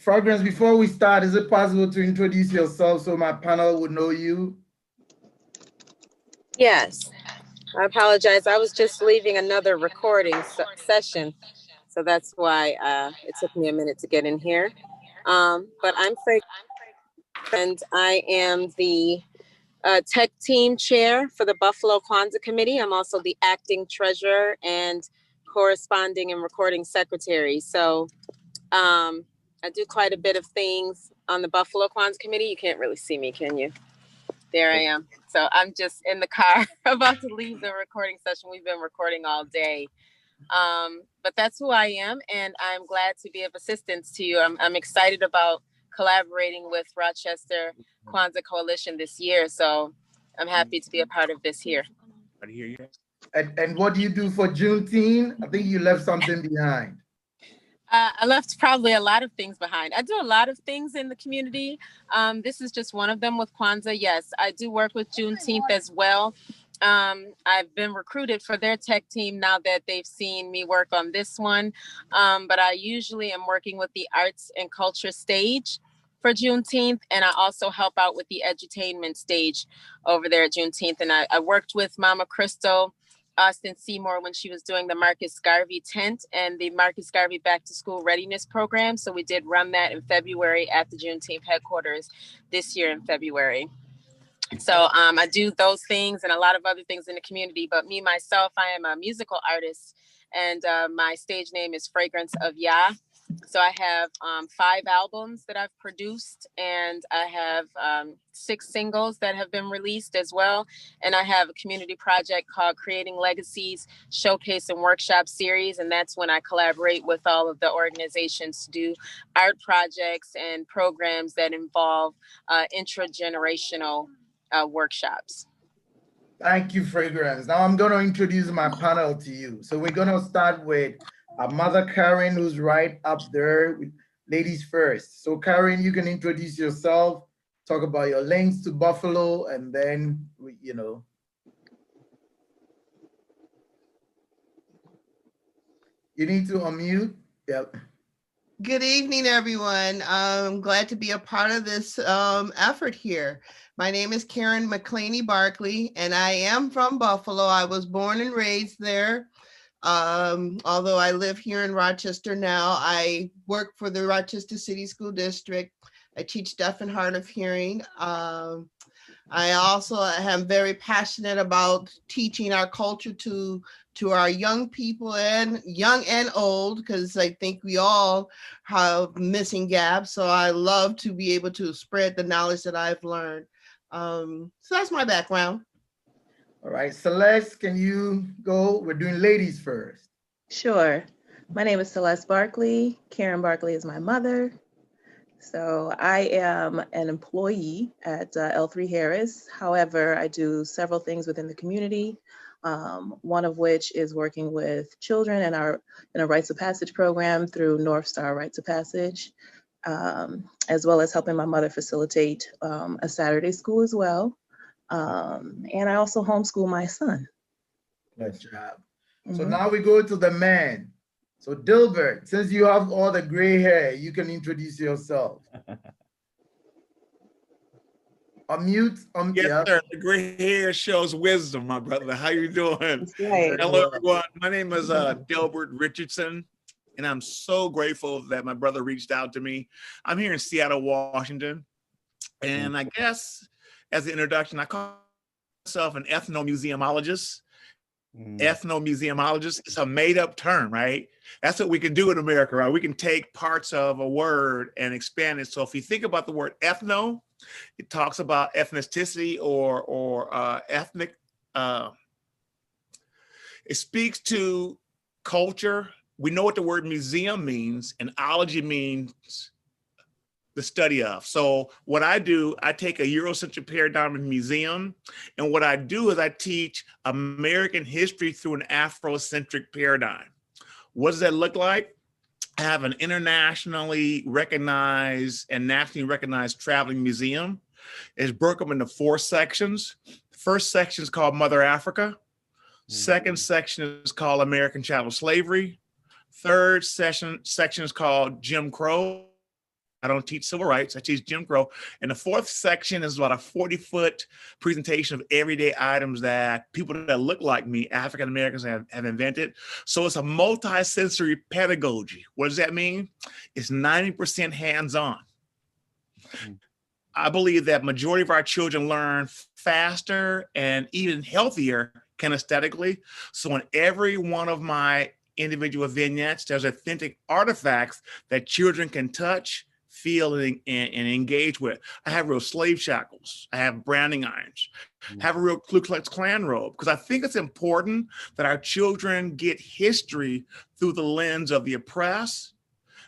Fragrance, before we start, is it possible to introduce yourself so my panel would know you? Yes, I apologize. I was just leaving another recording session, so that's why it took me a minute to get in here. But I'm Frank, and I am the tech team chair for the Buffalo Kwanzaa Committee. I'm also the acting treasurer and corresponding and recording secretary. So I do quite a bit of things on the Buffalo Kwanzaa Committee. You can't really see me, can you? There I am. So I'm just in the car about to leave the recording session. We've been recording all day. But that's who I am, and I'm glad to be of assistance to you. I'm excited about collaborating with Rochester Kwanzaa Coalition this year. So I'm happy to be a part of this here. I hear you. And what do you do for Juneteenth? I think you left something behind. I left probably a lot of things behind. I do a lot of things in the community. This is just one of them with Kwanzaa. Yes, I do work with Juneteenth as well. I've been recruited for their tech team now that they've seen me work on this one. But I usually am working with the arts and culture stage for Juneteenth. And I also help out with the edutainment stage over there at Juneteenth. And I worked with Mama Crystal Austin Seymour when she was doing the Marcus Garvey tent and the Marcus Garvey Back to School Readiness Program. So we did run that in February at the Juneteenth headquarters this year in February. So I do those things and a lot of other things in the community. But me, myself, I am a musical artist and my stage name is Fragrance of Yah. So I have 5 albums that I've produced and I have 6 singles that have been released as well. And I have a community project called Creating Legacies Showcase and Workshop Series. And that's when I collaborate with all of the organizations to do art projects and programs that involve intragenerational workshops. Thank you, Fragrance. Now I'm going to introduce my panel to you. So we're going to start with our mother, Karen, who's right up there with ladies first. So Karen, you can introduce yourself, talk about your links to Buffalo, and then, you need to unmute. Yep. Good evening, everyone. I'm glad to be a part of this effort here. My name is Karen McClaney Barkley, and I am from Buffalo. I was born and raised there. Although I live here in Rochester now, I work for the Rochester City School District. I teach deaf and hard of hearing. I also am very passionate about teaching our culture to our young people, and young and old, because I think we all have missing gaps. So I love to be able to spread the knowledge that I've learned. So that's my background. All right, Celeste, can you go? We're doing ladies first. Sure. My name is Celeste Barkley. Karen Barkley is my mother. So I am an employee at L3 Harris. However, I do several things within the community, one of which is working with children in a Rites of Passage program through North Star Rites of Passage, as well as helping my mother facilitate a Saturday school as well. And I also homeschool my son. Good job. So now we go to the man. So Dilbert, since you have all the gray hair, you can introduce yourself. Unmute. Yes, Yeah. sir. The gray hair shows wisdom, my brother. How you doing? Right. Hello, everyone. My name is Dilbert Richardson, and I'm so grateful that my brother reached out to me. I'm here in Seattle, Washington, and I guess as an introduction, I call myself an ethnomuseumologist. Ethnomuseumologist is a made-up term, right? That's what we can do in America, right? We can take parts of a word and expand it. So if you think about the word ethno, it talks about ethnicity or ethnic. It speaks to culture. We know what the word museum means, and ology means the study of. So what I do, I take a Eurocentric paradigm of museum, and what I do is I teach American history through an Afrocentric paradigm. What does that look like? I have an internationally recognized and nationally recognized traveling museum. It's broken up into 4 sections. The first section is called Mother Africa. Second section is called American Chattel Slavery. Third section is called Jim Crow. I don't teach civil rights. I teach Jim Crow. And the fourth section is about a 40-foot presentation of everyday items that people that look like me, African Americans, have invented. So it's a multi-sensory pedagogy. What does that mean? It's 90% hands-on. I believe that majority of our children learn faster and even healthier kinesthetically. So in every one of my individual vignettes, there's authentic artifacts that children can touch, feel, and engage with. I have real slave shackles. I have branding irons. I have a real Ku Klux Klan robe, because I think it's important that our children get history through the lens of the oppressed,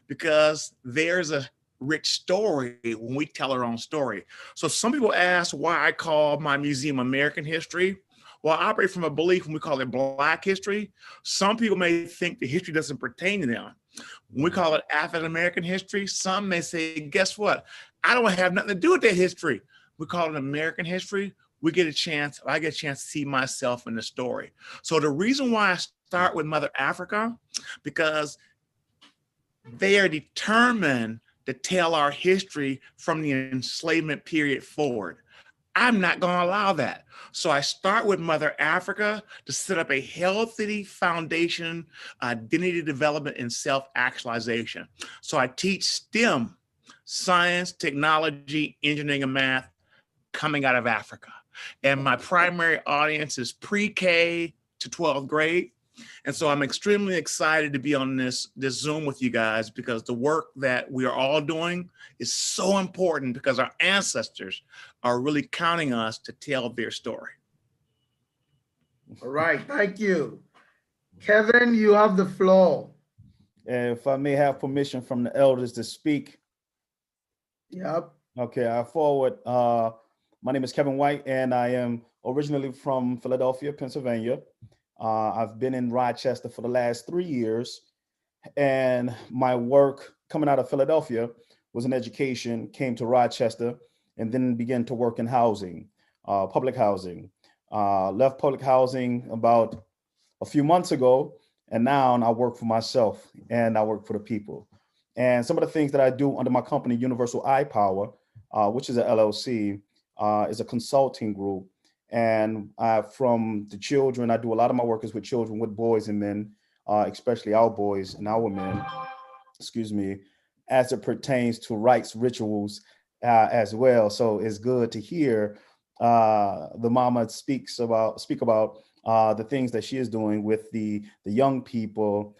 because there's a rich story when we tell our own story. So some people ask why I call my museum American History. Well, I operate from a belief when we call it Black history. Some people may think the history doesn't pertain to them. When we call it African American history, some may say, guess what? I don't have nothing to do with that history. We call it American history. I get a chance to see myself in the story. So the reason why I start with Mother Africa, because they are determined to tell our history from the enslavement period forward. I'm not going to allow that. So I start with Mother Africa to set up a healthy foundation, identity development, and self-actualization. So I teach STEM, science, technology, engineering, and math, coming out of Africa. And my primary audience is pre-K to 12th grade. And so I'm extremely excited to be on this Zoom with you guys, because the work that we are all doing is so important, because our ancestors are really counting us to tell their story. All right, thank you. Kevin, you have the floor. If I may have permission from the elders to speak. Yep. Okay, I forward. My name is Kevin White, and I am originally from Philadelphia, Pennsylvania. I've been in Rochester for the last 3 years, and my work coming out of Philadelphia was in education, came to Rochester, and then began to work in housing, public housing. Left public housing about a few months ago, and now I work for myself and I work for the people. And some of the things that I do under my company, Universal Eye Power, which is an LLC, is a consulting group. And from the children, I do a lot of my work is with children, with boys and men, especially our boys and our men, excuse me, as it pertains to rites, rituals as well. So it's good to hear the mama speak about the things that she is doing with the young people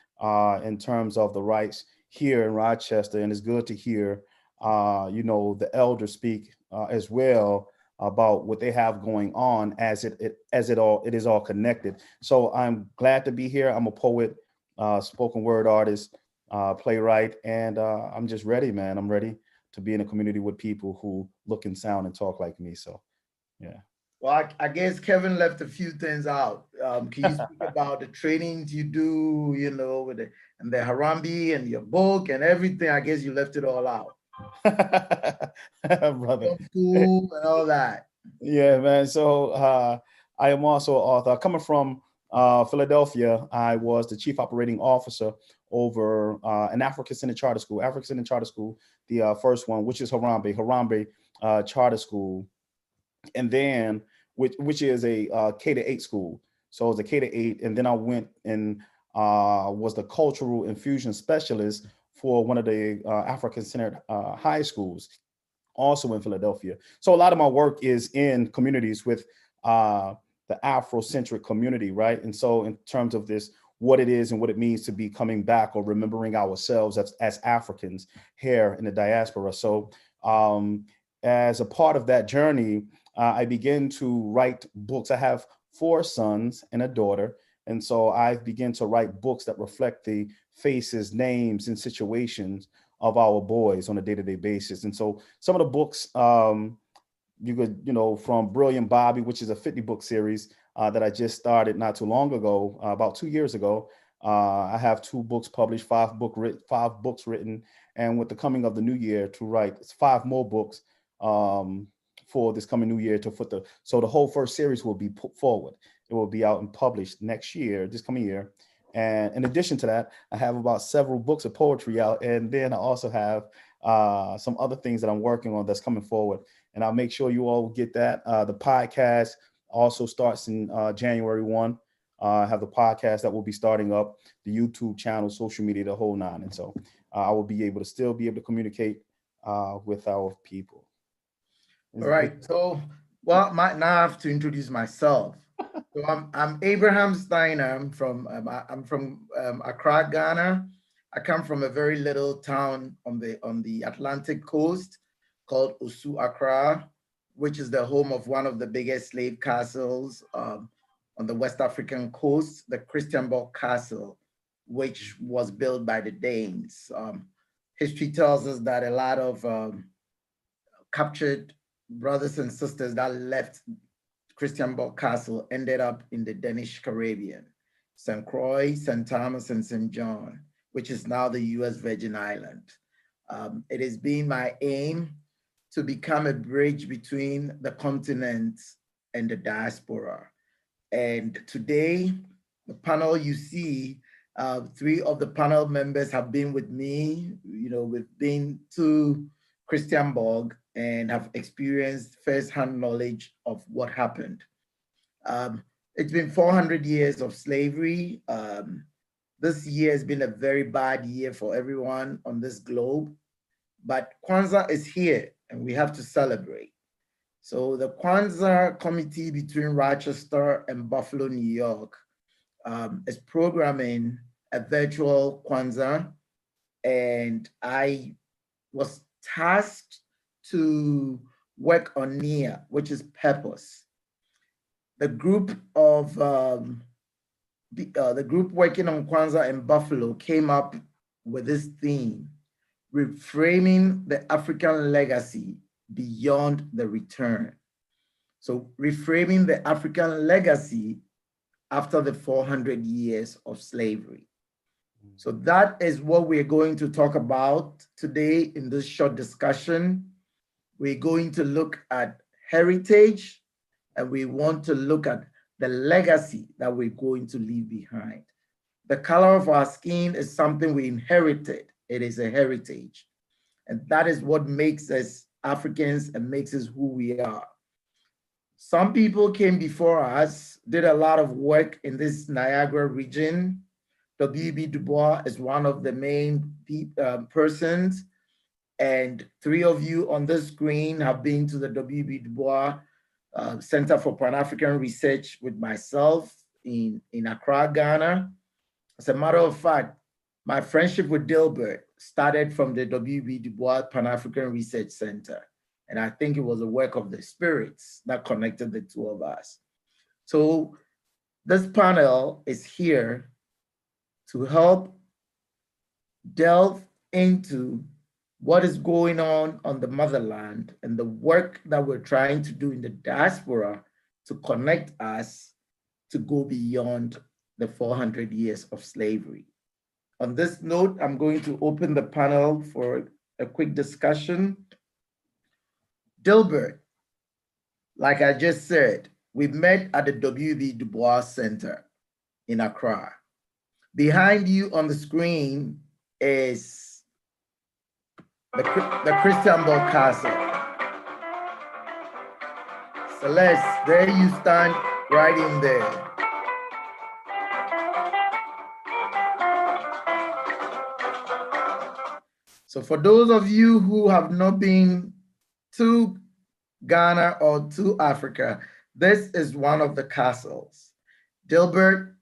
in terms of the rights here in Rochester. And it's good to hear, the elders speak as well about what they have going on, as it is all connected. So I'm glad to be here. I'm a poet, spoken word artist, playwright, and I'm just ready, man. I'm ready to be in a community with people who look and sound and talk like me. So, yeah. Well, I guess Kevin left a few things out. Can you speak about the trainings you do, with the Harambee and your book and everything? I guess you left it all out. Brother. School and all that. Yeah, man. So I am also an author. Coming from Philadelphia, I was the chief operating officer over an African-centered charter school, the first one, which is Harambee Charter School, and then which is a K-8 school. So it's a K-8, and then I went and was the cultural infusion specialist for one of the African-centered high schools, also in Philadelphia. So a lot of my work is in communities with the Afrocentric community, right? And so in terms of this, what it is and what it means to be coming back or remembering ourselves as Africans here in the diaspora. So as a part of that journey, I began to write books. I have 4 sons and a daughter. And so I began to write books that reflect the faces, names, and situations of our boys on a day-to-day basis. And so some of the books, you could, from Brilliant Bobby, which is a 50-book series that I just started not too long ago, about 2 years ago. I have 2 books published, 5 books written, and with the coming of the new year to write 5 more books for this coming new year so the whole first series will be put forward. It will be out and published this coming year. And in addition to that, I have about several books of poetry out. And then I also have some other things that I'm working on that's coming forward. And I'll make sure you all get that. The podcast also starts in January 1. I have the podcast that will be starting up, the YouTube channel, social media, the whole nine. And so I will be able to still be able to communicate with our people. All right. So, well, now I have to introduce myself. So I'm Abraham Steiner. I'm from Accra, Ghana. I come from a very little town on the Atlantic coast called Osu Accra, which is the home of one of the biggest slave castles on the West African coast, the Christiansborg Castle, which was built by the Danes. History tells us that a lot of captured brothers and sisters that left Christiansborg Castle ended up in the Danish Caribbean, St. Croix, St. Thomas, and St. John, which is now the US Virgin Island. It has been my aim to become a bridge between the continent and the diaspora. And today, the panel you see, 3 of the panel members have been with me. We've been to Christiansborg and have experienced firsthand knowledge of what happened. It's been 400 years of slavery. This year has been a very bad year for everyone on this globe, but Kwanzaa is here and we have to celebrate. So the Kwanzaa committee between Rochester and Buffalo, New York is programming a virtual Kwanzaa, and I was tasked to work on NIA, which is purpose. The group of the group working on Kwanzaa in Buffalo came up with this theme: reframing the African legacy beyond the return. So reframing the African legacy after the 400 years of slavery. So that is what we're going to talk about today in this short discussion. We're going to look at heritage, and we want to look at the legacy that we're going to leave behind. The color of our skin is something we inherited. It is a heritage. And that is what makes us Africans and makes us who we are. Some people came before us, did a lot of work in this Niagara region. W.B. Du Bois is one of the main persons. And 3 of you on this screen have been to the W.B. Du Bois Center for Pan-African Research with myself in Accra, Ghana. As a matter of fact, my friendship with Dilbert started from the W.B. Du Bois Pan-African Research Center. And I think it was a work of the spirits that connected the 2 of us. So this panel is here to help delve into what is going on the motherland and the work that we're trying to do in the diaspora to connect us to go beyond the 400 years of slavery. On this note, I'm going to open the panel for a quick discussion. Dilbert, like I just said, we met at the W.B. Du Bois Center in Accra. Behind you on the screen is the Christiansborg Castle. Celeste, there you stand right in there. So for those of you who have not been to Ghana or to Africa, this is one of the castles. Dilbert,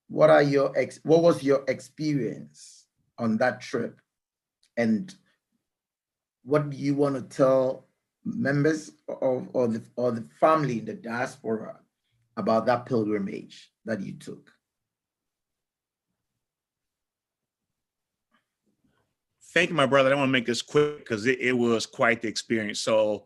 what was your experience on that trip? And what do you want to tell members or the family in the diaspora about that pilgrimage that you took? Thank you, my brother. I want to make this quick because it was quite the experience. So,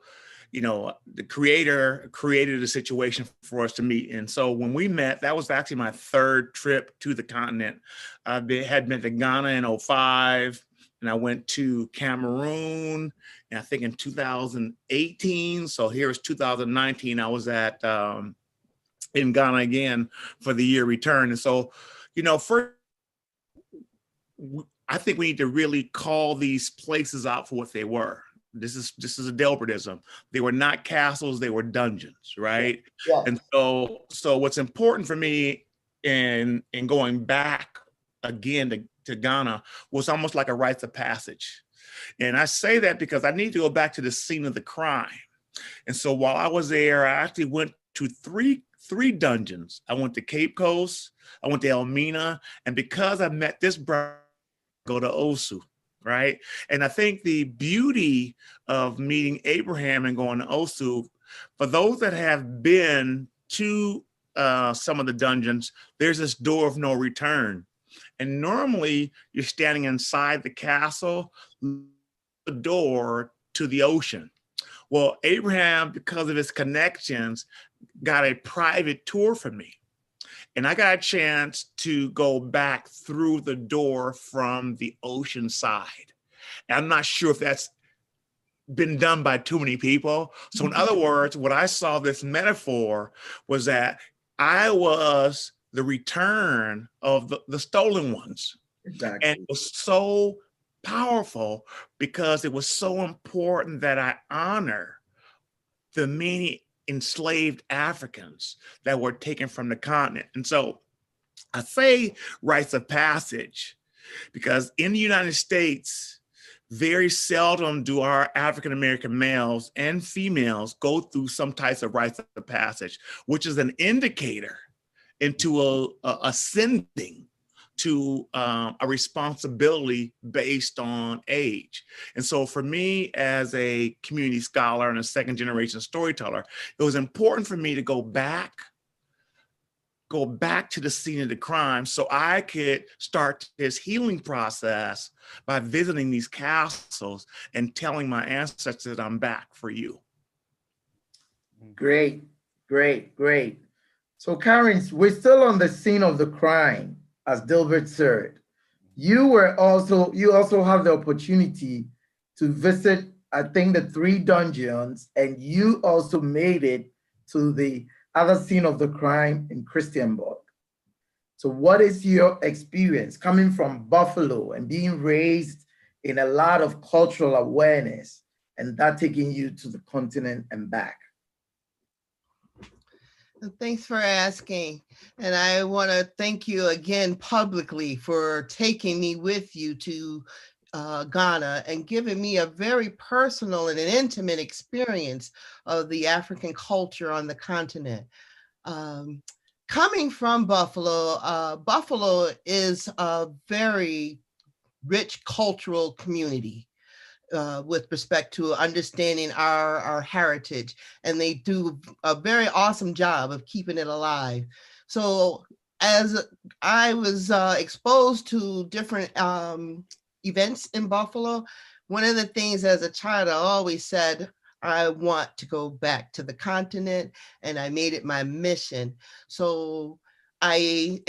the creator created a situation for us to meet. And so when we met, that was actually my 3rd trip to the continent. I had been to Ghana in 2005, and I went to Cameroon, and I think in 2018. So here's 2019. I was in Ghana again for the year return. And so, first, I think we need to really call these places out for what they were. This is a Delbertism. They were not castles, they were dungeons, right? Yeah. And so what's important for me in going back again to Ghana was almost like a rites of passage. And I say that because I need to go back to the scene of the crime. And so while I was there, I actually went to three dungeons. I went to Cape Coast, I went to Elmina, and because I met this brother, go to Osu, right? And I think the beauty of meeting Abraham and going to Osu, for those that have been to some of the dungeons, there's this door of no return. And normally you're standing inside the castle, the door to the ocean. Well, Abraham, because of his connections, got a private tour for me. And I got a chance to go back through the door from the ocean side. And I'm not sure if that's been done by too many people. So in other words, what I saw this metaphor was that I was the return of the stolen ones. Exactly. And it was so powerful because it was so important that I honor the many enslaved Africans that were taken from the continent. And so I say rites of passage because in the United States, very seldom do our African-American males and females go through some types of rites of passage, which is an indicator into ascending to a responsibility based on age. And so for me as a community scholar and a second generation storyteller, it was important for me to go back to the scene of the crime so I could start this healing process by visiting these castles and telling my ancestors that I'm back for you. Great, great, great. So Karen, we're still on the scene of the crime, as Dilbert said. You also have the opportunity to visit, I think, the 3 dungeons, and you also made it to the other scene of the crime in Christiansborg. So what is your experience coming from Buffalo and being raised in a lot of cultural awareness and that taking you to the continent and back? Thanks for asking. And I want to thank you again publicly for taking me with you to Ghana and giving me a very personal and an intimate experience of the African culture on the continent. Coming from Buffalo, Buffalo is a very rich cultural community. With respect to understanding our heritage, and they do a very awesome job of keeping it alive. So as I was exposed to different events in Buffalo, one of the things as a child I always said, I want to go back to the continent, and I made it my mission. So I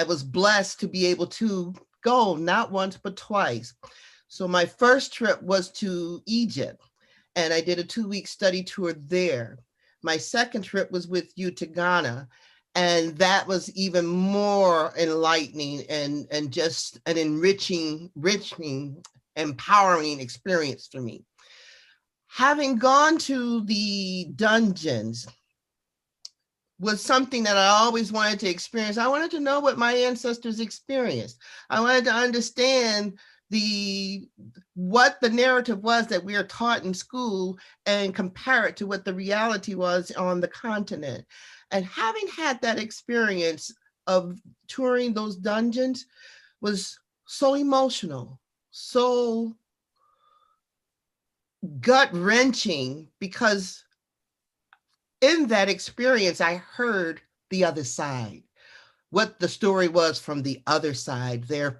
was blessed to be able to go not once but twice. So my first trip was to Egypt, and I did a 2-week study tour there. My second trip was with you to Ghana, and that was even more enlightening and just an enriching, empowering experience for me. Having gone to the dungeons was something that I always wanted to experience. I wanted to know what my ancestors experienced. I wanted to understand what the narrative was that we are taught in school and compare it to what the reality was on the continent. And having had that experience of touring those dungeons was so emotional, so gut-wrenching, because in that experience, I heard the other side, what the story was from the other side, the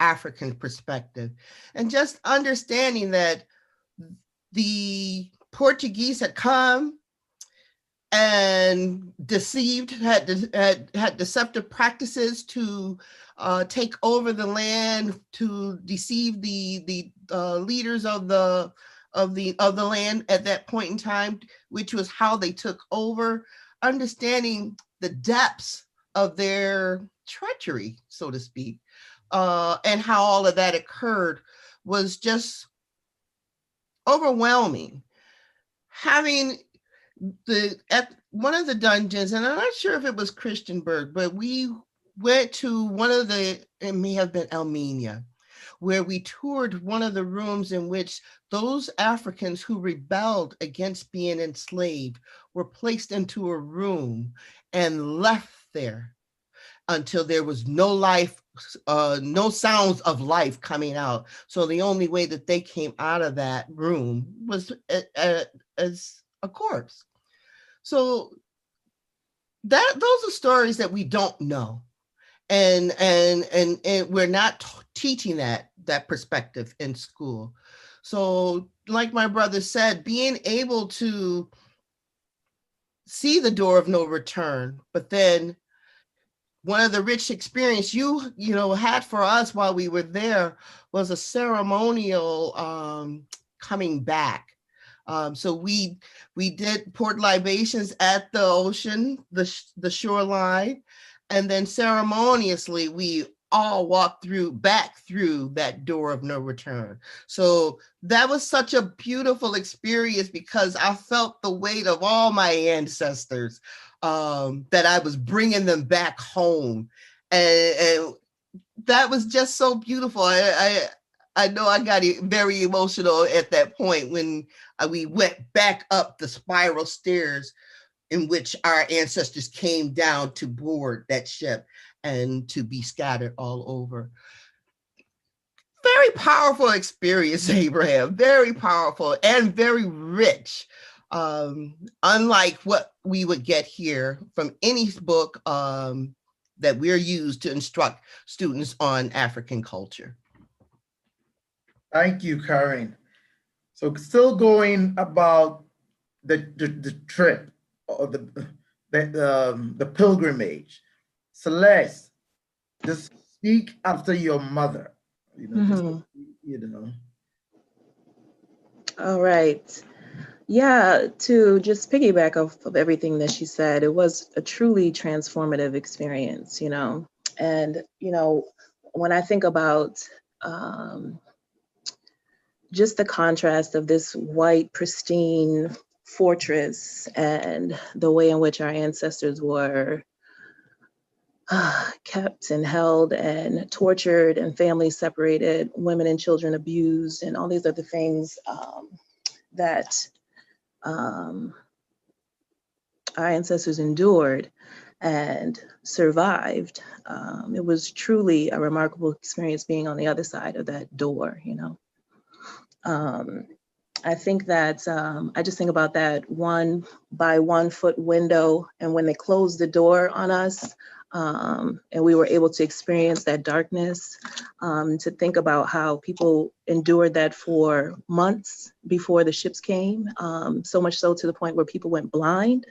African perspective, and just understanding that the Portuguese had come and had deceptive practices to take over the land, to deceive the leaders of the land at that point in time, which was how they took over. Understanding the depths of their treachery, so to speak, and how all of that occurred was just overwhelming. Having at one of the dungeons, and I'm not sure if it was Christiansburg, but we went to one of it may have been Armenia, where we toured one of the rooms in which those Africans who rebelled against being enslaved were placed into a room and left there until there was no life, no sounds of life coming out. So the only way that they came out of that room was as a corpse. So those are stories that we don't know. And we're not teaching that perspective in school. So like my brother said, being able to see the door of no return, but then one of the rich experience you had for us while we were there was a ceremonial coming back. So we did poured libations at the ocean, the shoreline, and then ceremoniously we all walked back through that door of no return. So that was such a beautiful experience because I felt the weight of all my ancestors, that I was bringing them back home. And that was just so beautiful. I know I got very emotional at that point when we went back up the spiral stairs in which our ancestors came down to board that ship and to be scattered all over. Very powerful experience, Abraham, very powerful and very rich. Unlike what we would get here from any book that we're used to instruct students on African culture. Thank you, Karen. So still going about the trip or the pilgrimage. Celeste, just speak after your mother. All right. Yeah, to just piggyback off of everything that she said, it was a truly transformative experience, And, when I think about just the contrast of this white, pristine fortress and the way in which our ancestors were kept and held and tortured and families separated, women and children abused, and all these other things that our ancestors endured and survived. It was truly a remarkable experience being on the other side of that door, I think that I just think about that 1 by 1 foot window, and when they closed the door on us, and we were able to experience that darkness, to think about how people endured that for months before the ships came, so much so to the point where people went blind,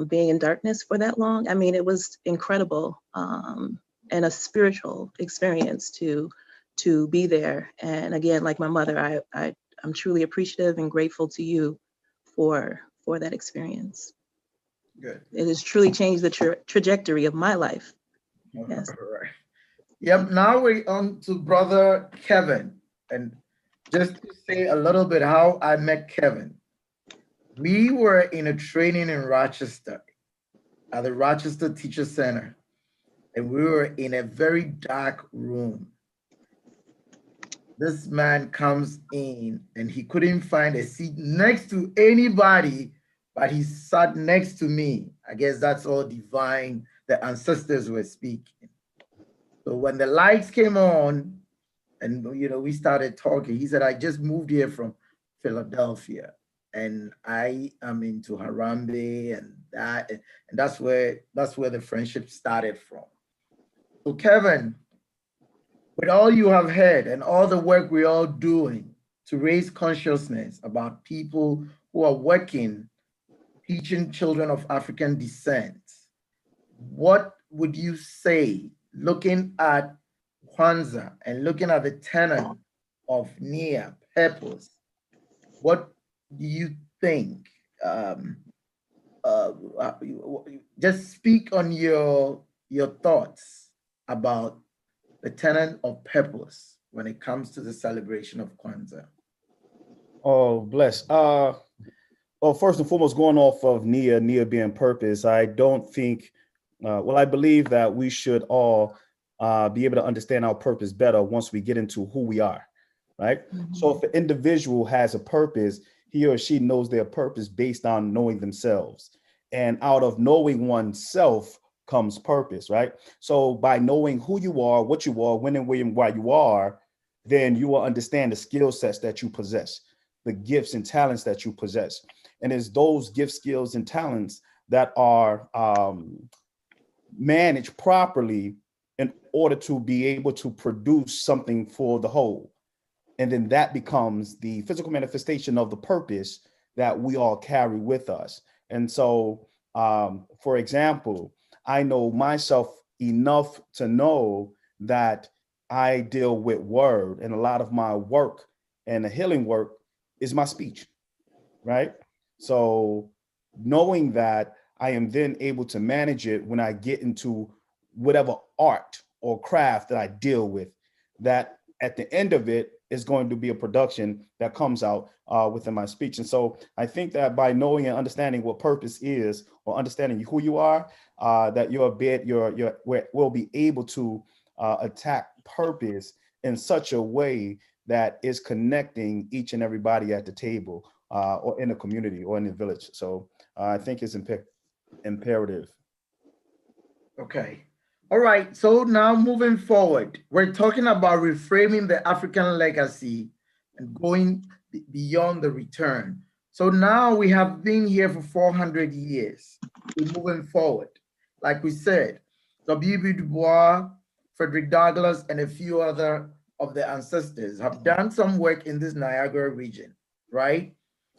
being in darkness for that long. I mean, it was incredible, and a spiritual experience to be there. And again, like my mother, I'm truly appreciative and grateful to you for that experience. Good. It has truly changed the trajectory of my life. Yes. All right. Yep. Now we're on to brother Kevin, and just to say a little bit how I met Kevin. We were in a training in Rochester at the Rochester Teacher Center, and we were in a very dark room. This man comes in and he couldn't find a seat next to anybody, but he sat next to me. I guess that's all divine. The ancestors were speaking. So when the lights came on and we started talking, he said, I just moved here from Philadelphia and I am into Harambe and that's where the friendship started from. So Kevin, with all you have heard and all the work we're all doing to raise consciousness about people who are working, teaching children of African descent, what would you say, looking at Kwanzaa and looking at the tenet of NIA, purpose, what do you think? Just speak on your thoughts about the tenet of purpose when it comes to the celebration of Kwanzaa? Oh, bless. Well, first and foremost, going off of Nia being purpose, I don't think, I believe that we should all be able to understand our purpose better once we get into who we are, right? So if an individual has a purpose, he or she knows their purpose based on knowing themselves. And out of knowing oneself comes purpose, right? So by knowing who you are, what you are, when and where and why you are, then you will understand the skill sets that you possess, the gifts and talents that you possess. And it's those gifts, skills, and talents that are managed properly in order to be able to produce something for the whole. And then that becomes the physical manifestation of the purpose that we all carry with us. And so, for example, I know myself enough to know that I deal with word, and a lot of my work and the healing work is my speech, right? So knowing that, I am then able to manage it when I get into whatever art or craft that I deal with, that at the end of it is going to be a production that comes out within my speech. And so I think that by knowing and understanding what purpose is, or understanding who you are, that will be able to attack purpose in such a way that is connecting each and everybody at the table, or in the community or in the village. So I think it's imperative. Okay. All right. So now moving forward, we're talking about reframing the African legacy and going beyond the return. So now we have been here for 400 years. We're moving forward. Like we said, W.B. Du Bois, Frederick Douglass, and a few other of the ancestors have done some work in this Niagara region, right?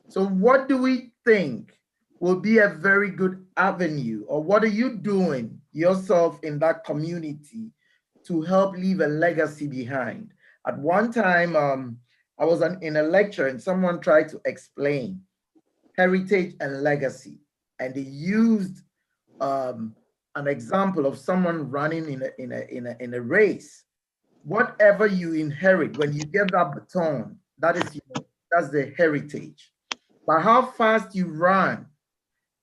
So what do we think will be a very good avenue, or what are you doing yourself in that community to help leave a legacy behind? At one time, I was in a lecture and someone tried to explain heritage and legacy, and they used an example of someone running in a race. Whatever you inherit when you get that baton, that's the heritage. But how fast you run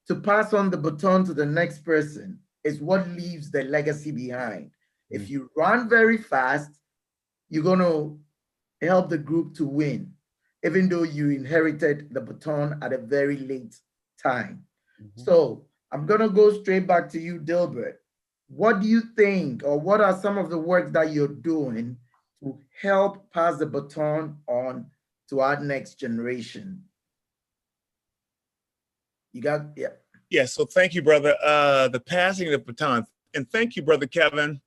to pass on the baton to the next person is what leaves the legacy behind. If you run very fast, you're going to help the group to win, even though you inherited the baton at a very late time. So I'm going to go straight back to you, Dilbert. What do you think, or what are some of the work that you're doing to help pass the baton on to our next generation? You got, yeah. Yeah, so thank you, brother. The passing of the baton. And thank you, brother Kevin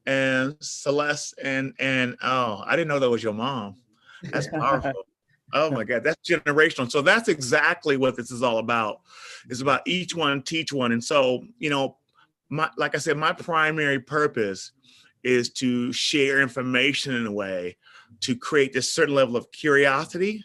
and Celeste. And oh, I didn't know that was your mom. That's powerful. Oh my God, that's generational. So that's exactly what this is all about. It's about each one teach one. And so, you know, like I said, my primary purpose is to share information in a way to create this certain level of curiosity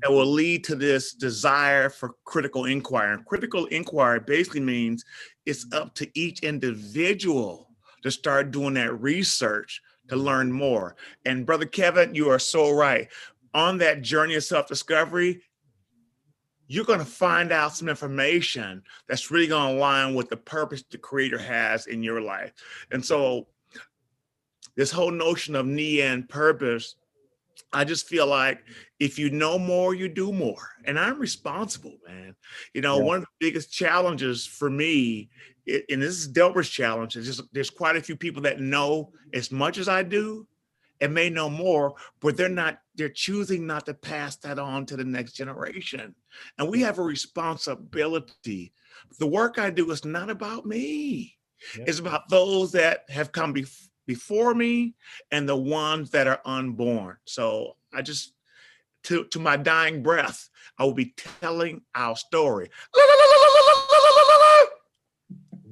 that will lead to this desire for critical inquiry. And critical inquiry basically means it's up to each individual to start doing that research to learn more. And brother Kevin, you are so right. On that journey of self-discovery, you're going to find out some information that's really going to align with the purpose the Creator has in your life. And so this whole notion of Nia and purpose, I just feel like if you know more, you do more. And I'm responsible, man. You know, one of the biggest challenges for me, and this is Delbert's challenge, is just there's quite a few people that know as much as I do and may know more, but they're choosing not to pass that on to the next generation. And we have a responsibility. The work I do is not about me. It's about those that have come before me and the ones that are unborn. So I just, to my dying breath, I will be telling our story.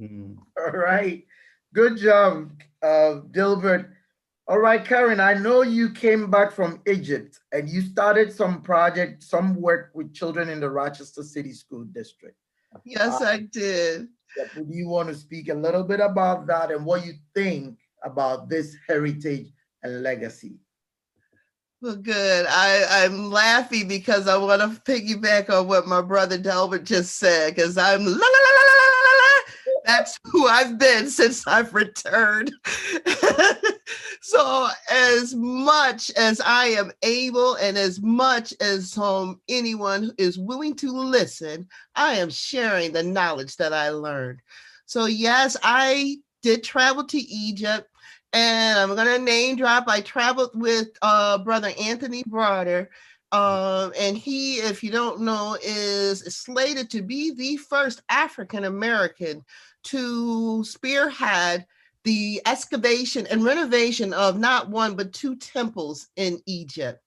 All right. Good job, Dilbert. All right, Karen, I know you came back from Egypt and you started some project, some work with children in the Rochester City School District. Yes, I did. Do you want to speak a little bit about that and what you think about this heritage and legacy? Well, good. I'm laughing because I want to piggyback on what my brother Delbert just said, because I'm la la la la la la la la. That's who I've been since I've returned. So as much as I am able and as much as anyone is willing to listen, I am sharing the knowledge that I learned. So yes, I did travel to Egypt. And I'm going to name drop. I traveled with Brother Anthony Broader. And he, if you don't know, is slated to be the first African American to spearhead the excavation and renovation of not one, but 2 temples in Egypt.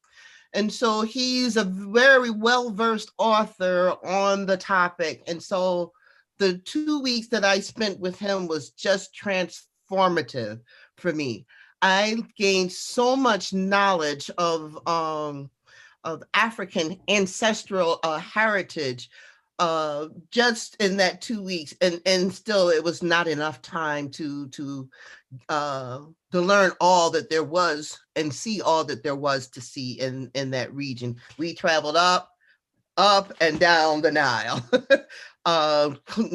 And so he's a very well-versed author on the topic. And so the 2 weeks that I spent with him was just transformative for me. I gained so much knowledge of African ancestral heritage just in that 2 weeks, and still it was not enough time to learn all that there was and see all that there was to see in that region. We traveled up and down the Nile,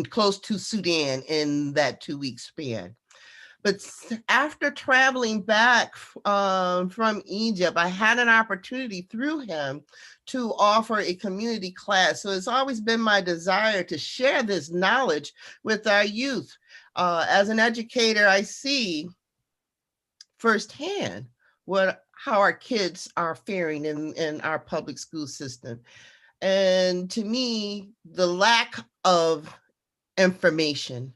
close to Sudan in that 2-week span. But after traveling back from Egypt, I had an opportunity through him to offer a community class. So it's always been my desire to share this knowledge with our youth. As an educator, I see firsthand how our kids are faring in our public school system. And to me, the lack of information,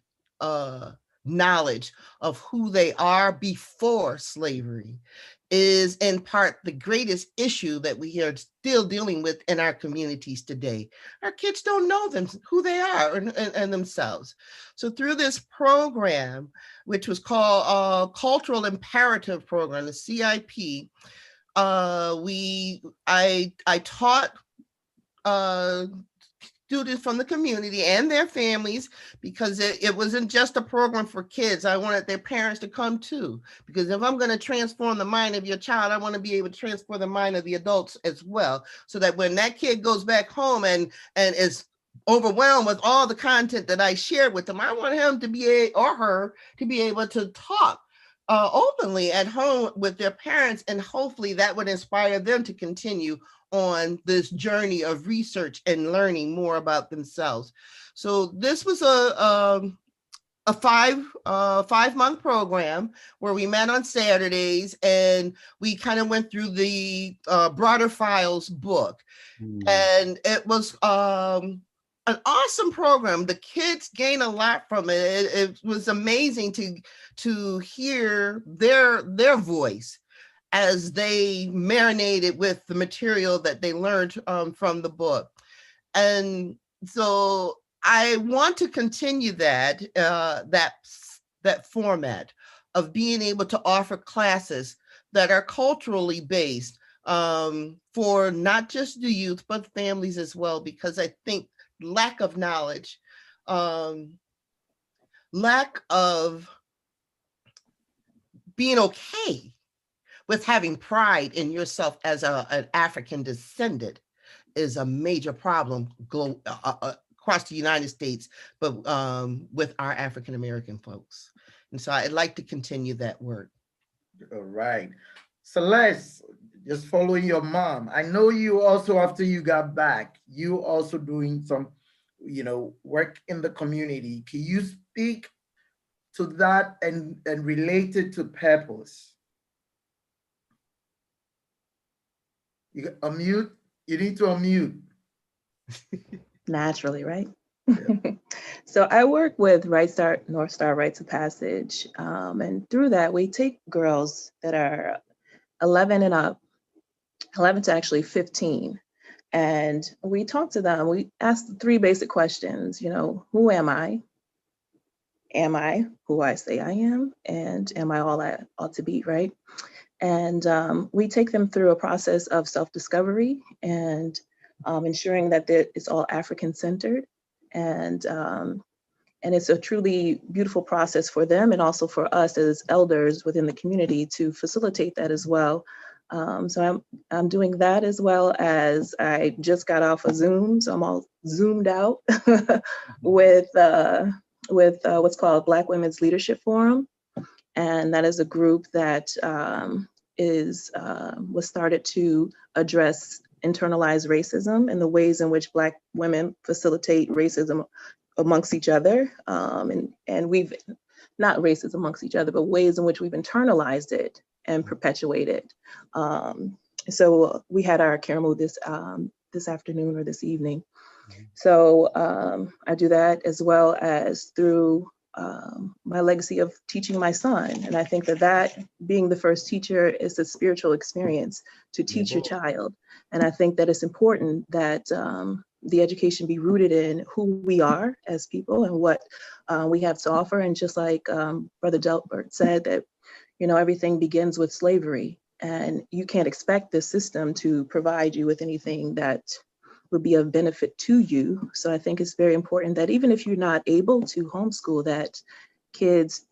knowledge of who they are before slavery is in part the greatest issue that we are still dealing with in our communities today. Our kids don't know who they are and themselves. So through this program, which was called Cultural Imperative Program, the CIP, I taught students from the community and their families, because it wasn't just a program for kids. I wanted their parents to come too, because if I'm going to transform the mind of your child, I want to be able to transform the mind of the adults as well, so that when that kid goes back home and is overwhelmed with all the content that I shared with them, I want him to be or her to be able to talk openly at home with their parents, and hopefully that would inspire them to continue on this journey of research and learning more about themselves. So this was a 5-month program where we met on Saturdays, and we kind of went through the Broader Files book. And it was an awesome program. The kids gained a lot from it. It was amazing to hear their voice as they marinated with the material that they learned from the book. And so I want to continue that format of being able to offer classes that are culturally based for not just the youth, but families as well, because I think lack of knowledge, lack of being okay with having pride in yourself as an African descendant is a major problem across the United States, but with our African American folks. And so I'd like to continue that work. All right. Celeste, just following your mom, I know you also, after you got back, you also doing some, work in the community. Can you speak to that and relate it to purpose? You unmute. You need to unmute. Naturally, right? Yeah. So I work with North Star Rites of Passage. And through that, we take girls that are 11 and up, 11 to actually 15. And we talk to them. We ask 3 basic questions, who am I? Am I who I say I am? And am I all I ought to be, right? And we take them through a process of self-discovery and ensuring that it's all African-centered. And And it's a truly beautiful process for them and also for us as elders within the community to facilitate that as well. So I'm doing that, as well as I just got off of Zoom, so I'm all zoomed out with what's called Black Women's Leadership Forum, and that is a group that was started to address internalized racism and the ways in which Black women facilitate racism amongst each other, and we've not racism amongst each other, but ways in which we've internalized it and perpetuate it. So we had our Karamu this afternoon or this evening. So I do that, as well as through my legacy of teaching my son. And I think that being the first teacher is a spiritual experience to teach your child. And I think that it's important that the education be rooted in who we are as people and what we have to offer. And just like Brother Delbert said, that everything begins with slavery, and you can't expect the system to provide you with anything that would be of benefit to you. So I think it's very important that even if you're not able to homeschool, that kids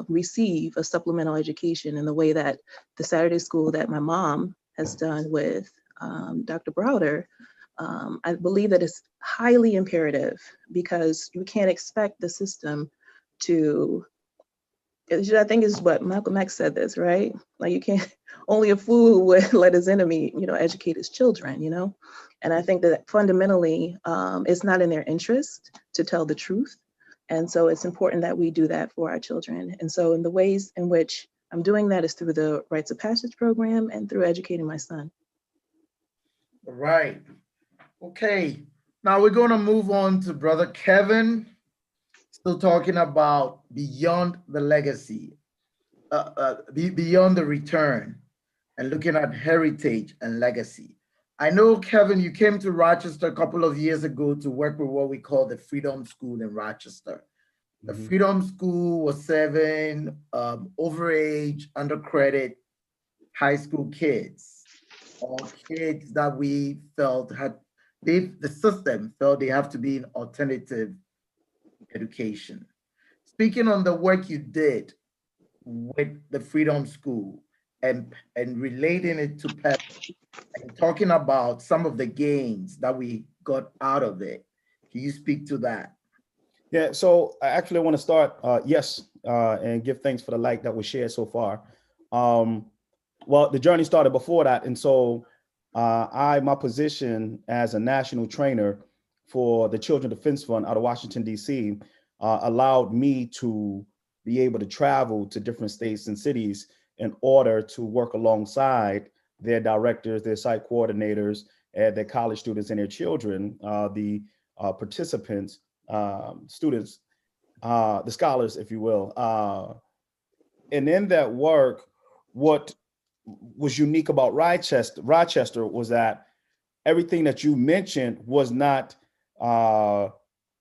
receive a supplemental education in the way that the Saturday school that my mom has done with Dr. Browder. I believe that it's highly imperative, because you can't expect the system to, I think is what Malcolm X said this, right? Like, you can't, only a fool would let his enemy, educate his children, And I think that fundamentally, it's not in their interest to tell the truth. And so it's important that we do that for our children. And so in the ways in which I'm doing that is through the Rites of Passage program and through educating my son. All right. Okay. Now we're going to move on to Brother Kevin. Still talking about beyond the legacy, beyond the return, and looking at heritage and legacy. I know, Kevin, you came to Rochester a couple of years ago to work with what we call the Freedom School in Rochester. The Freedom School was serving overage, undercredit high school kids, or kids that we felt the system felt they have to be in alternative education. Speaking on the work you did with the Freedom School and relating it to PEP and talking about some of the gains that we got out of it, can you speak to that? Yeah, so I actually want to start, and give thanks for the like that was shared so far. Well, the journey started before that. And so my position as a national trainer for the Children's Defense Fund out of Washington, D.C., allowed me to be able to travel to different states and cities in order to work alongside their directors, their site coordinators, and their college students and their children, the participants, students, the scholars, if you will. And in that work, what was unique about Rochester was that everything that you mentioned was not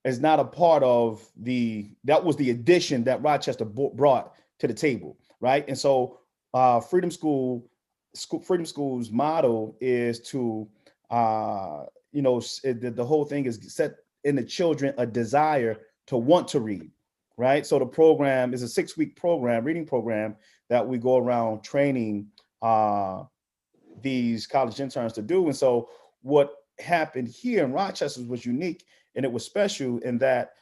is not a part of that was the addition that Rochester brought to the table, right? And so Freedom School's motto is to the whole thing is set in the children a desire to want to read, right? So the program is a 6-week program, reading program, that we go around training these college interns to do. And so what happened here in Rochester was unique, and it was special in that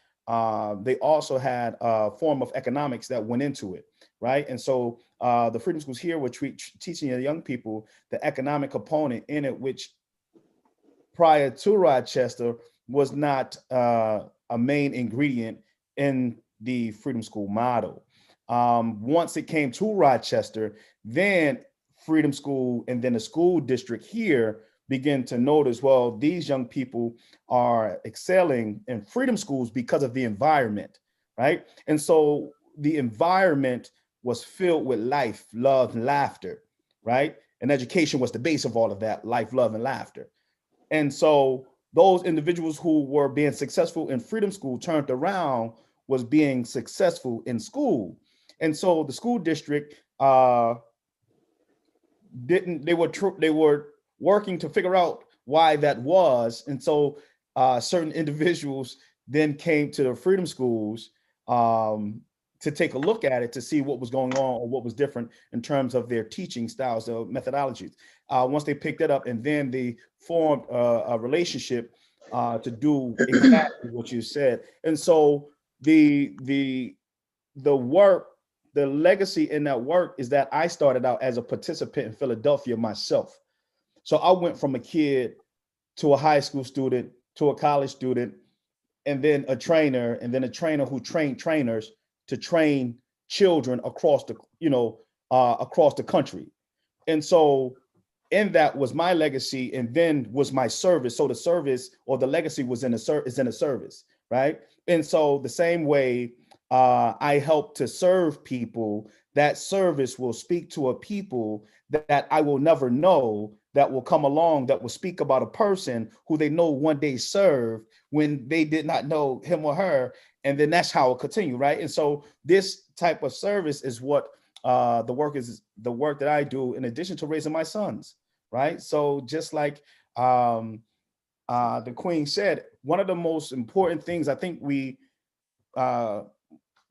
they also had a form of economics that went into it, right? And so the Freedom Schools here were teaching the young people the economic component in it, which prior to Rochester was not a main ingredient in the Freedom School model. Once it came to Rochester, then Freedom School and then the school district here begin to notice, well, these young people are excelling in Freedom Schools because of the environment, right? And so the environment was filled with life, love, and laughter, right? And education was the base of all of that, life, love, and laughter. And so those individuals who were being successful in Freedom School turned around was being successful in school. And so the school district they were working to figure out why that was. And so certain individuals then came to the Freedom Schools to take a look at it to see what was going on or what was different in terms of their teaching styles, their methodologies. Once they picked it up, and then they formed a relationship to do exactly what you said. And so the work, the legacy in that work is that I started out as a participant in Philadelphia myself. So I went from a kid to a high school student to a college student, and then a trainer, and then a trainer who trained trainers to train children across the, across the country. And so in that was my legacy, and then was my service. So the service or the legacy was in a service, right? And so the same way I help to serve people, that service will speak to a people that I will never know, that will come along, that will speak about a person who they know one day served when they did not know him or her. And then that's how it continue, right? And so this type of service is what the work that I do in addition to raising my sons, right? So just like the Queen said, one of the most important things I think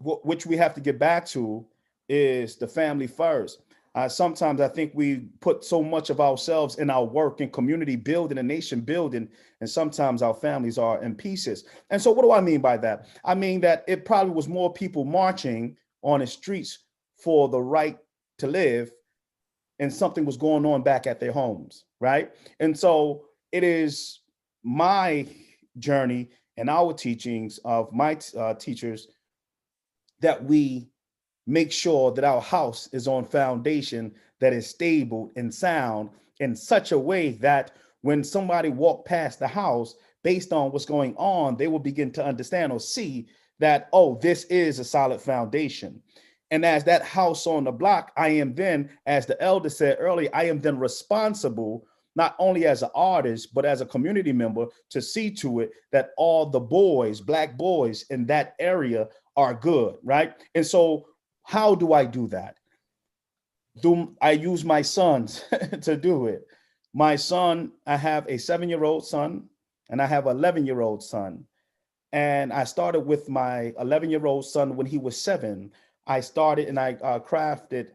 which we have to get back to is the family first. Sometimes I think we put so much of ourselves in our work and community building and nation building, and sometimes our families are in pieces. And so what do I mean by that? I mean that it probably was more people marching on the streets for the right to live, and something was going on back at their homes, right? And so it is my journey and our teachings of my teachers that we make sure that our house is on foundation that is stable and sound in such a way that when somebody walk past the house, based on what's going on, they will begin to understand or see that, oh, this is a solid foundation. And as that house on the block, I am then, as the elder said earlier, I am then responsible, not only as an artist, but as a community member, to see to it that all the boys, Black boys in that area are good, right? And so how do I do that? I use my sons to do it. My son, I have a 7-year-old son, and I have an 11-year-old son. And I started with my 11-year-old son when he was 7. I started and I crafted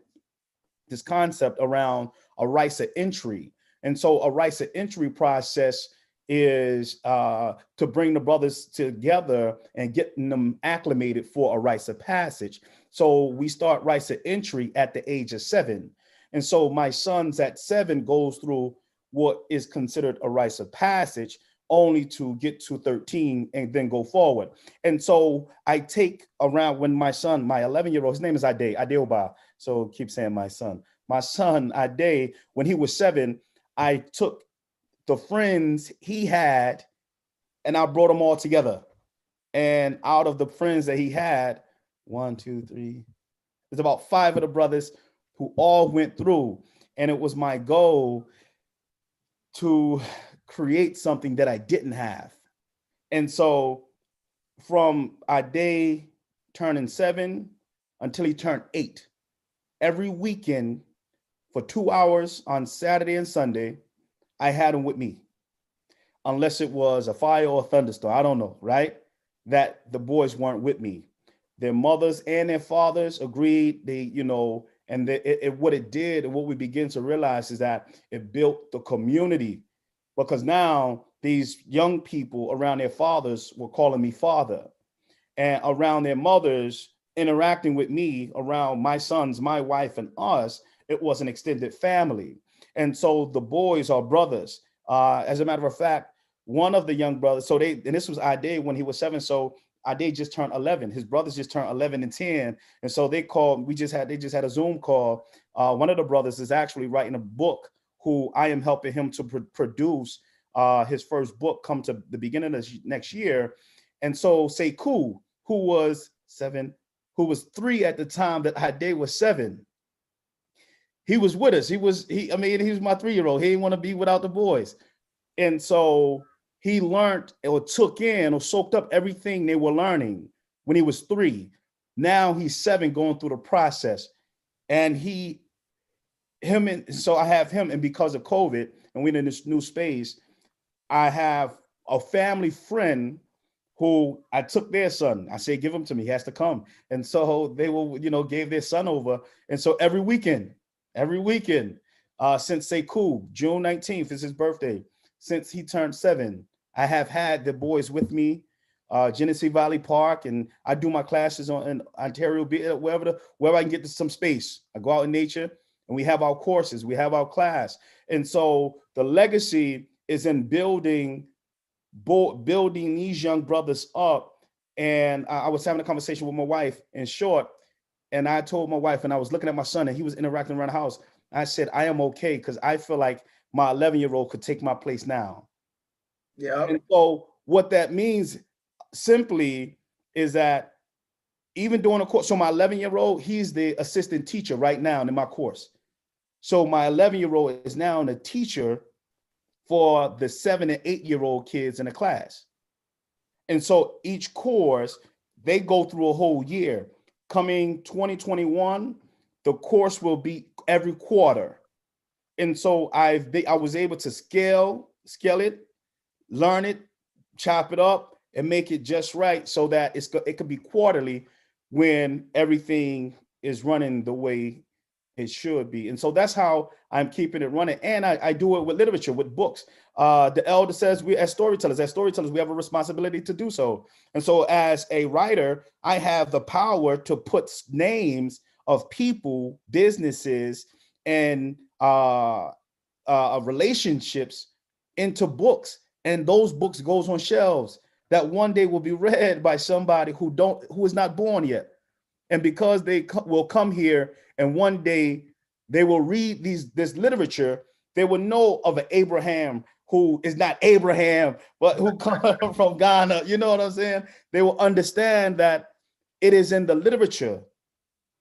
this concept around a rites of entry. And so a rites of entry process is to bring the brothers together and getting them acclimated for a rites of passage. So we start rites of entry at the age of 7. And so my son's at 7 goes through what is considered a rites of passage, only to get to 13 and then go forward. And so I take around when my son, my 11-year-old, his name is Ade Oba. So keep saying my son. My son, Ade, when he was 7, I took the friends he had and I brought them all together. And out of the friends that he had, 1, 2, 3, there's about 5 of the brothers who all went through. And it was my goal to create something that I didn't have. And so from Ade turning 7 until he turned 8, every weekend for 2 hours on Saturday and Sunday, I had him with me, unless it was a fire or a thunderstorm. I don't know, right? That the boys weren't with me. Their mothers and their fathers agreed. What it did and what we begin to realize is that it built the community, because now these young people around their fathers were calling me father, and around their mothers interacting with me, around my sons, my wife, and us, it was an extended family. And so the boys are brothers. As a matter of fact, one of the young brothers, and this was Ade when he was 7. So Ade just turned 11. His brothers just turned 11 and 10. And so they just had a Zoom call. One of the brothers is actually writing a book, who I am helping him to produce his first book come to the beginning of next year. And so Sekou, who was 7, who was 3 at the time that Ade was 7, he was with us. He was my 3-year-old. He didn't want to be without the boys. And so he learned or took in or soaked up everything they were learning when he was 3. Now he's 7 going through the process. And so I have him, and because of COVID and we're in this new space, I have a family friend who I took their son. I said, give him to me. He has to come. And so they will, gave their son over. And so every weekend, since Sekou, June 19th is his birthday, since he turned 7, I have had the boys with me, Genesee Valley Park, and I do my classes in Ontario, wherever I can get to some space. I go out in nature, and we have our courses, we have our class. And so the legacy is in building these young brothers up. And I was having a conversation with my wife in short, and I told my wife, and I was looking at my son, and he was interacting around the house. I said, I am okay, because I feel like my 11-year-old could take my place now. Yeah. And so what that means simply is that even during a course, so my 11-year-old, he's the assistant teacher right now in my course. So my 11-year-old is now the teacher for the 7 and 8-year-old kids in the class. And so each course, they go through a whole year. Coming 2021, the course will be every quarter. And so I was able to scale it, learn it, chop it up, and make it just right so that it could be quarterly when everything is running the way it should be. And so that's how I'm keeping it running. And I do it with literature, with books. The elder says we, as storytellers, we have a responsibility to do so. And so as a writer, I have the power to put names of people, businesses, and relationships into books. And those books goes on shelves that one day will be read by somebody who is not born yet. And because they will come here and one day they will read this literature, they will know of an Abraham who is not Abraham, but who comes from Ghana. You know what I'm saying? They will understand that it is in the literature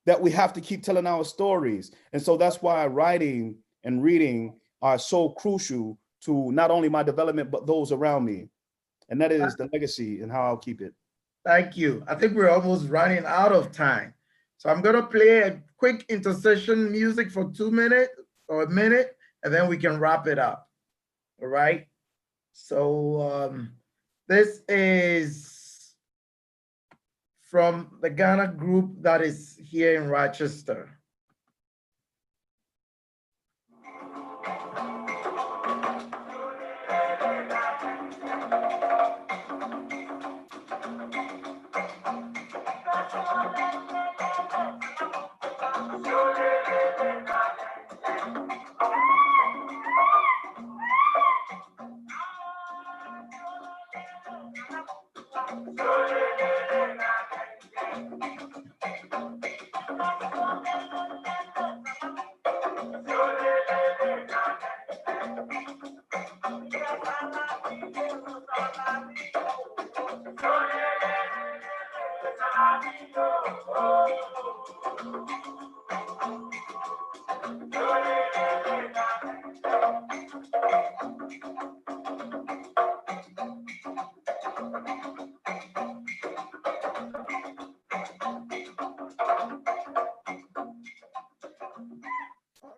that we have to keep telling our stories. And so that's why writing and reading are so crucial to not only my development, but those around me. And that is the legacy and how I'll keep it. Thank you. I think we're almost running out of time. So I'm going to play a quick intercession music for 2 minutes or a minute, and then we can wrap it up. All right. So this is from the Ghana group that is here in Rochester.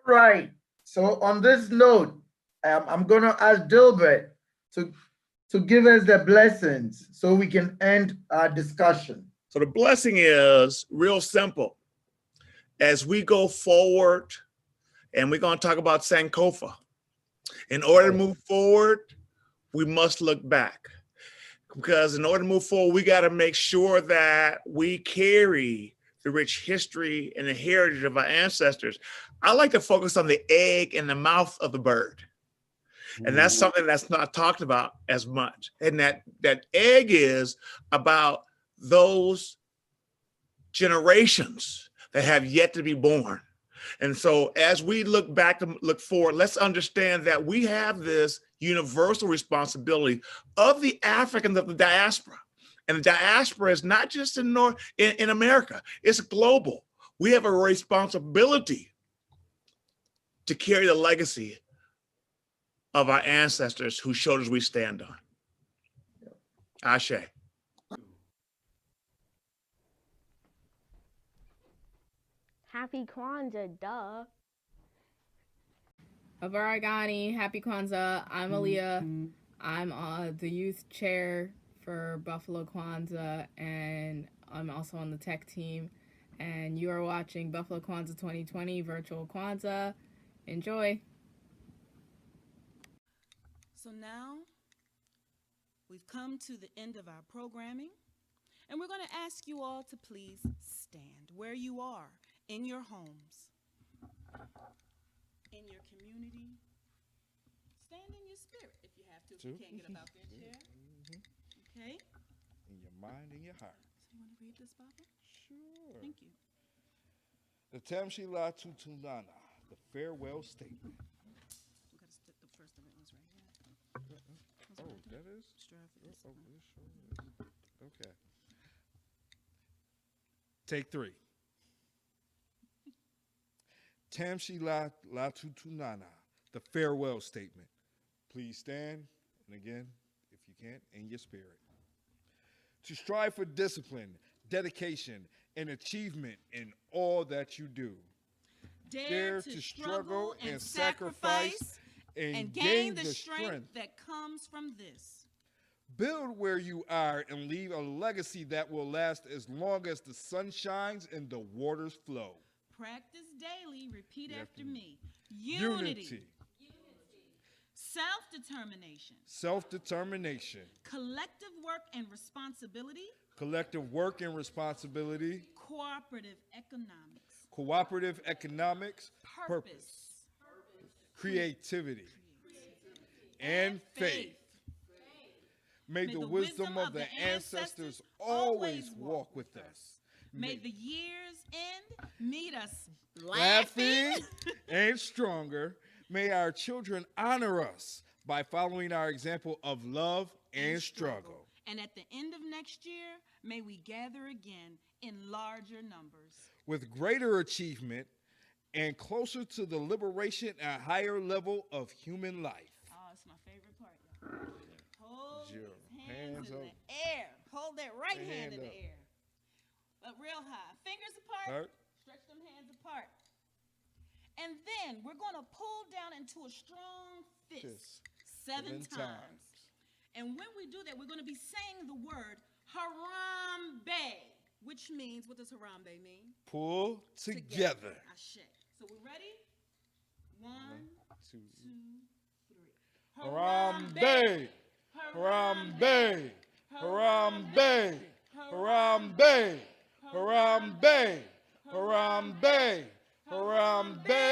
Right. So on this note, I'm going to ask Dilbert to give us the blessings so we can end our discussion. So the blessing is real simple. As we go forward, and we're going to talk about Sankofa, in order to move forward, we must look back. Because in order to move forward, we got to make sure that we carry the rich history and the heritage of our ancestors. I like to focus on the egg in the mouth of the bird. And that's something that's not talked about as much. And that egg is about those generations that have yet to be born. And so as we look back and look forward, let's understand that we have this universal responsibility of the Africans of the diaspora. And the diaspora is not just in America, it's global. We have a responsibility to carry the legacy of our ancestors whose shoulders we stand on. Ashe. Happy Kwanzaa, duh. Avaragani, happy Kwanzaa. I'm Aaliyah. I'm the youth chair for Buffalo Kwanzaa, and I'm also on the tech team. And you are watching Buffalo Kwanzaa 2020 Virtual Kwanzaa. Enjoy. So now we've come to the end of our programming, and we're going to ask you all to please stand where you are in your homes, in your community. Stand in your spirit if you have to, if you can't get up out your chair. Okay? In your mind and your heart. So you want to read this, Baba? Sure. Thank you. The Tamshila Tutunana, the farewell statement. We got to split the first of it was right here. Oh, that is? Strive for this. Oh, this sure is. Okay. Take 3. Tamshila Latutunana, the farewell statement. Please stand, and again, if you can, in your spirit. To strive for discipline, dedication, and achievement in all that you do. Dare to struggle and sacrifice and gain the strength that comes from this. Build where you are and leave a legacy that will last as long as the sun shines and the waters flow. Practice daily, repeat after me. Unity. Self-determination. Self-determination. Collective work and responsibility. Collective work and responsibility. Cooperative economics. Cooperative economics. Purpose. Creativity. And faith. May the wisdom of the ancestors always walk with us. May the year's end meet us laughing and stronger. May our children honor us by following our example of love and struggle. And at the end of next year, may we gather again in larger numbers. With greater achievement and closer to the liberation and higher level of human life. Oh, it's my favorite part, y'all. Hold Your these hands in up. the air. Hold that right hand in up. the air. But real high. Fingers apart. Right. Stretch them hands apart. And then we're going to pull down into a strong fist 7 times. And when we do that, we're going to be saying the word Harambe, which means, what does Harambe mean? Pull together. Ashe. So we're ready? 1, 2, 3. Harambe. Harambe. Harambe. Harambe. Harambe. Harambe. Harambe.